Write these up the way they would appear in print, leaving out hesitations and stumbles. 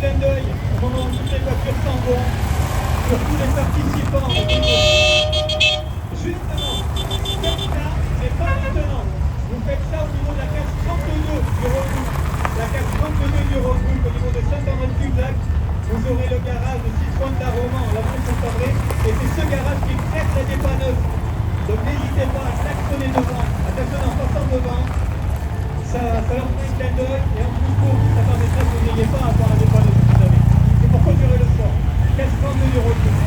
clin d'œil au moment où toutes les voitures s'en vont, sur tous les participants. Justement, comme ça, mais pas maintenant. Vous faites ça au niveau de la case 32 du Rockwool. La case 32 du Rockwool, au niveau de Saint-André-de-Cubzac, vous aurez le garage de Citroën de la Roman, la rue Saint-André, et c'est ce garage qui prête la dépanneuse. Donc n'hésitez pas à klaxonner devant, à klaxonner en passant devant. Ça leur fait un clin d'œil et en plus pour ça permettra que vous n'ayez pas à avoir la dépanneuse, vous savez. C'est pour conduire le soir. Case 32 du Rockwool.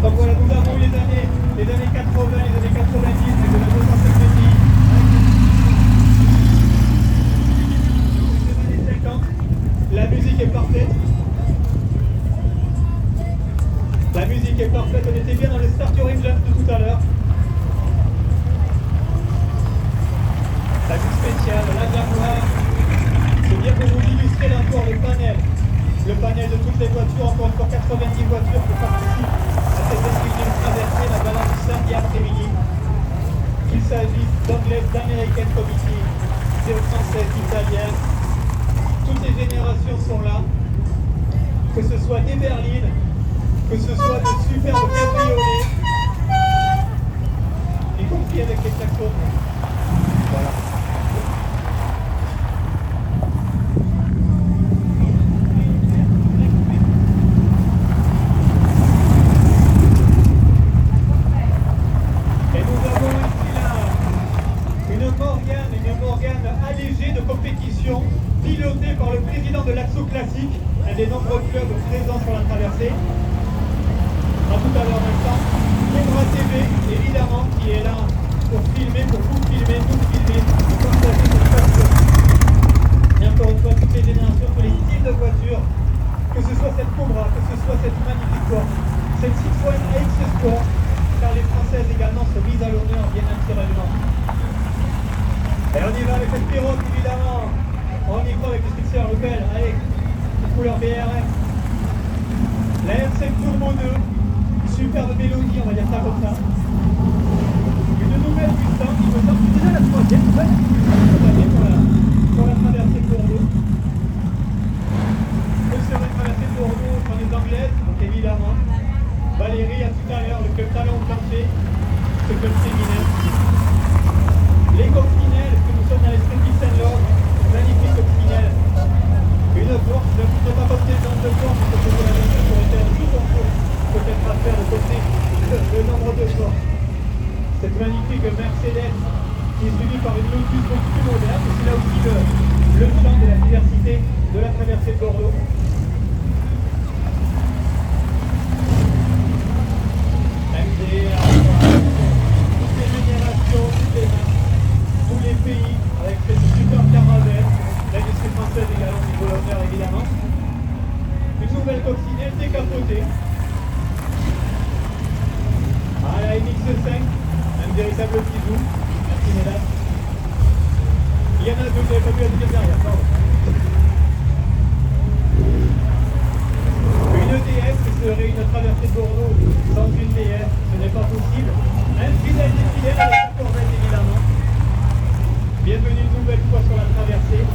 Donc voilà, nous avons eu les années 80, les années 90, avec de la 250 pays. Les années 50, la musique est parfaite. La musique est parfaite, on était bien dans le Start Your Engine de tout à l'heure. La vue spéciale, la grammoire. C'est bien pour vous illustrer là encore le panel. Le panel de toutes les voitures, encore une fois 90 voitures qui participent à cette 21e traversée, la balade du samedi après-midi. Qu'il s'agisse d'anglaises, d'américaines committee, de françaises, d'italiennes. Toutes les générations sont là. Que ce soit des berlines, que ce soit de superbes cabriolets, y compris avec les klaxons. Voilà. Piloté par le président de l'Axo Classique, un des nombreux clubs présents sur la traversée. À tout à l'heure maintenant, Cobra TV, évidemment, qui est là pour filmer, pour vous filmer, nous filmer, pour partager cette passion. Et encore une fois, toutes les générations, tous les styles de voitures, que ce soit cette Cobra, que ce soit cette magnifique Porsche, cette Citroën AX Sport, car les Françaises également sont mises à l'honneur bien naturellement. Et on y va avec cette pirogue, évidemment. On y croit avec le fixeur Rebelle, allez, couleur BRM. La R5 Turbo 2, superbe mélodie, on va dire ça comme ça. Une nouvelle puissance, il me semble déjà la troisième, ouais, pour la traversée de Bordeaux. Que serait une traversée de Bordeaux pour les Anglaises, donc évidemment. Valérie, à tout à l'heure, le club talent planché, ce club féminin. Les coccinelles, que nous sommes dans l'esprit de Saint-Lord. Magnifique coccinelle. Une Porsche, je ne voudrais pas porter le nombre de Porsche, parce que la voiture pourrait faire tout son tour. Peut-être à faire de côté le nombre de Porsche. Cette magnifique Mercedes qui est suivie par une Lotus beaucoup plus moderne. C'est là aussi le champ de la diversité de la traversée de Bordeaux. Toutes les générations, toutes les marques, tous les pays, avec cette super caravelle, l'industrie française également, niveau l'honneur évidemment. Une nouvelle coccinelle décapotée. Ah, la MX5, un véritable bijou, merci mesdames. Il y en a deux, vous n'avez pas vu la deuxième derrière, pardon. Une DS, ce serait une traversée de Bordeaux sans une DS, ce n'est pas possible. Un fidèle des fidèles avec la Corvette évidemment. Bienvenue une nouvelle fois sur la traversée.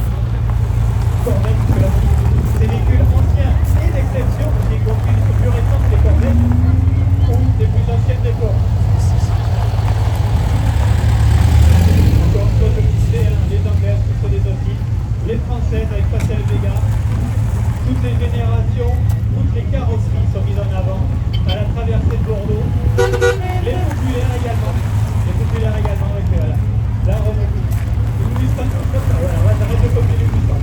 Corvette, que l'on dit, ces véhicules anciens et d'exception, y compris les plus récentes des Corvettes ou des plus anciennes des Porsche. Encore une fois, je disais, les Anglaises, ce sont des aussi, les Françaises avec Pascal Vega, toutes les générations, toutes les carrosseries sont mises en avant à la traversée de Bordeaux. Les populaires également avec la Renault. Une Mustang comme ça, voilà, ouais, ça reste de côté du Mustang.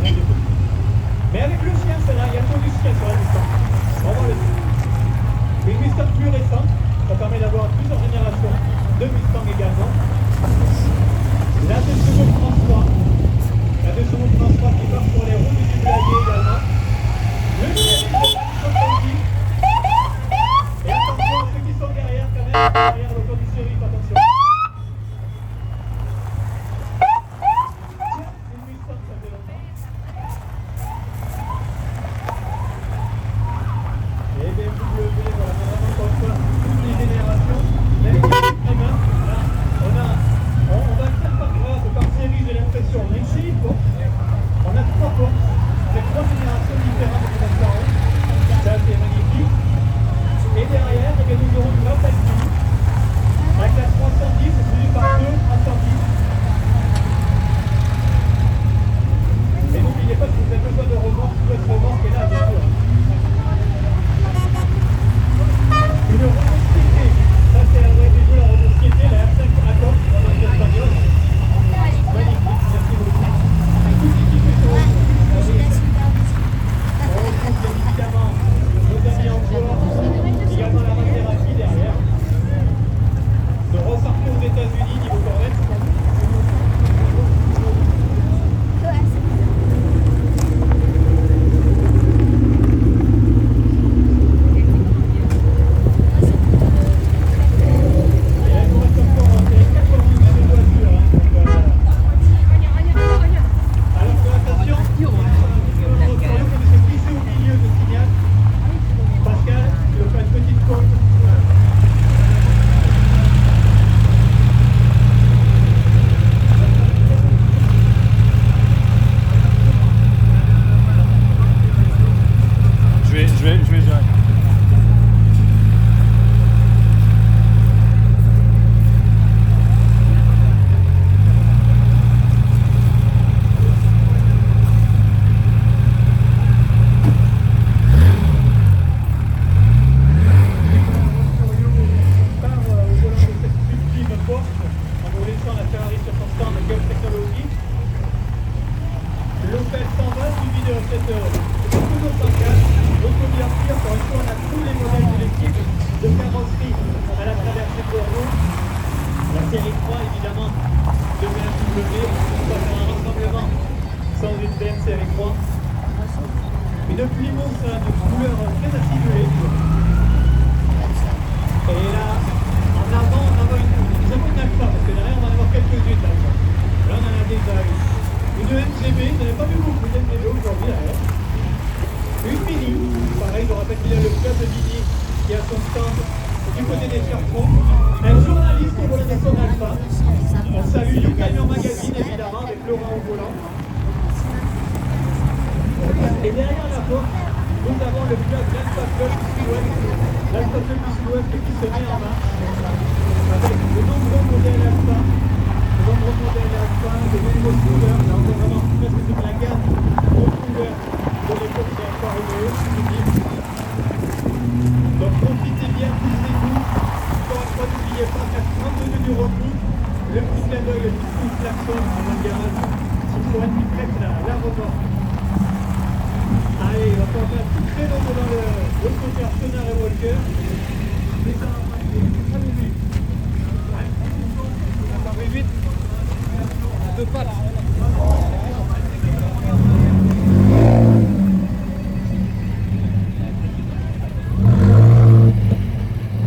arriver, on va faire un rassemblement sans une BMC avec moi. Une Plymouth de couleur très acidulée. Et là, en avant, on en a nous avons une Alpha, parce que derrière, on va en avoir quelques-unes d'Alpha. Là, on en a déjà une MGB, je n'en ai pas vu beaucoup d'MGB aujourd'hui d'ailleurs. Une Mini, pareil, je rappelle qu'il y a le club de Mini qui a son stand du côté des Chartrons. Un journaliste au volant de son Alpha. On salue You Camion Magazine, évidemment, avec Laurent au volant. Et derrière la porte, nous avons le club l'Alpha Club du Sud-Ouest. L'Alpha Club du Sud-Ouest qui se met en marche avec de nombreux modèles Alpha, de nombreuses couleurs. Là, on voit vraiment presque toute la gamme aux couleurs de l'époque qui est encore arrivée. Donc profitez bien, poussez-vous. Encore une fois, n'oubliez pas qu'à 32 du repos, le petit clin d'œil, le petit coup de klaxon avant le garage, Citroën qui prête la remorque. Allez, on va faire un petit créneau dans le côté Arsenal et Walker. Mais ça va passer très vite. Ça va vite. Deux pattes.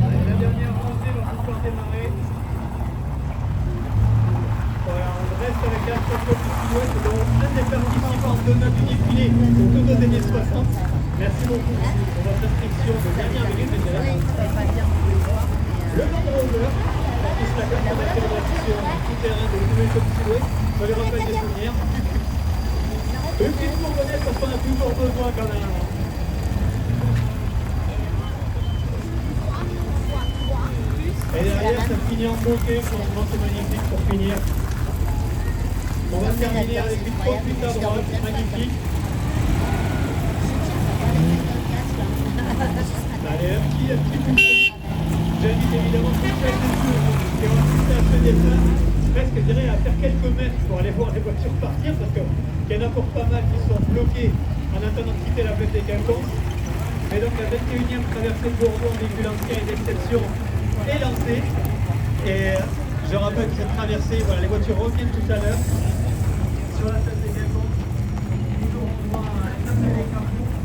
Allez, la dernière montée va pouvoir démarrer. Voilà, on reste avec la Club du Sud-Ouest, dont un des participants de notre défilé au Tour des années 60. Merci beaucoup pour votre inscription de dernière minute. Le Land Rover, qui se la comme pour la célébration du terrain de l'Union du Sud-Ouest, on les rappelle des souvenirs. Une petite fourgonnette parce qu'on a toujours besoin quand même. Et derrière, ça finit en beauté, franchement c'est magnifique pour finir. On va terminer avec une 38 à droite, magnifique. Allez, un petit coup. J'invite évidemment tout le qui ont assisté à ce dessin, presque je dirais à faire quelques mètres pour aller voir les voitures partir, parce qu'il y en a encore pas mal qui sont bloqués en attendant de quitter la plaine des Quinconces. Mais donc la 21e traversée de Bordeaux en véhicule ancien et d'exception est lancée. Et je rappelle que cette traversée, voilà, les voitures reviennent tout à l'heure sur la plaine des Quinconces. Nous aurons droit à un appel des capons.